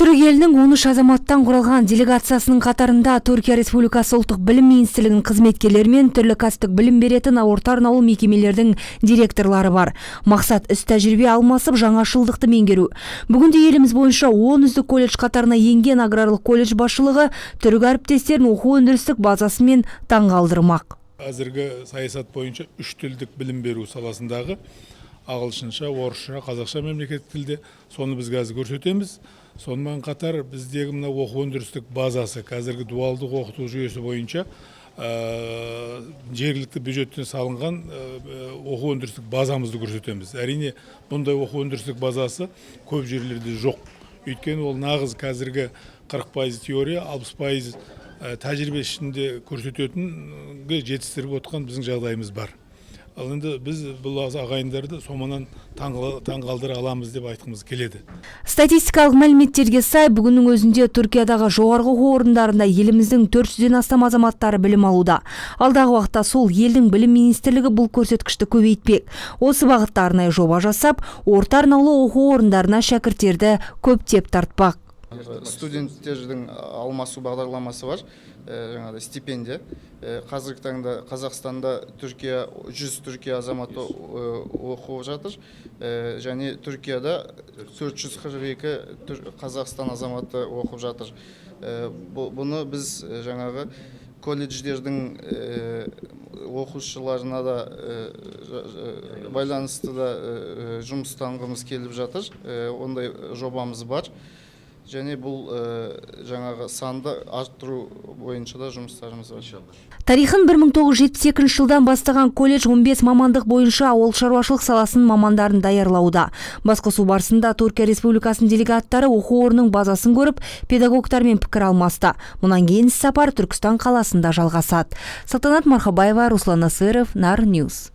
Түрік елінің 13 азаматтан құралған делегациясының қатарында Түркия Республикасы ұлттық білім министрлігінің қызметкерлері мен түрлі кәсіптік білім беретін орта арнаулы мекемелердің директорлары бар. Мақсат іс тәжірибе алмасып, жаңашылдықты меңгеру. Бүгінде еліміз бойынша 10 үздік колледж қатарына енген аграрлық колледж басшылығы түрік әріптестерін оқу өндірістік базасымен таңғалдырмақ. Әзіргі саясат бойынша 3 тілдік білім беру саласындағы ағылшынша, орысша, қазақша мемлекеттік тілде соны біз қазір көрсетеміз. Сонымен қатар біздегі мына оқу өндірістік базасы қазіргі дуалдық оқыту жүйесі бойынша жергілікті бюджеттен салынған оқу өндірістік базамызды көрсетеміз. Әрине бұндай оқу өндірістік базасы көп жерлерде жоқ. Өйткені ол нағыз қазіргі 40% теория, 60% тәжірибе ішінде көрсететін жетістіріп отқан біздің жағдайымыз бар. Ал енді біз бұл ағайындарды соманан таңғалдыра аламыз деп айтқымыз келеді. Статистикалық мәліметтерге сай, бүгіннің өзінде Түркиядағы жоғарғы оқу орындарында еліміздің 400-ден астам азаматтары білім алуда. Алдағы уақытта сол елдің білім министрлігі бұл көрсеткішті көбейтпек. Осы бағытта арнайы жоба жасап, орта арнаулы оқу орындарына шәкірттерді көптеп тартпақ. Студенттердің алмасу бағдарламасы бар, жаңағыдай стипендия. Қазіргі таңда Қазақстанда 100 Түркия азаматы оқып жатыр, және Түркияда 442 Қазақстан азаматы оқып жатыр. Бұны біз жаңағы колледждердің оқушыларына да байланысты да жұмыстанғымыз келіп жатыр. Ондай жобамыз бар. Және бұл жаңағы санды арттыру бойынша да жұмыстарымыз бар. Тарихын 1972 жылдан бастаған колледж 15 мамандық бойынша ауыл шаруашылық саласының мамандарын даярлауда. Басқосу барысында Түркия Республикасының делегаттары оқу орнының базасын көріп, педагогтармен пікір алмасты. Мұнан кейін сапар Түркістан қаласында жалғасады. Салтанат Мархабаева, Руслан Насыров, Нар Ньюс.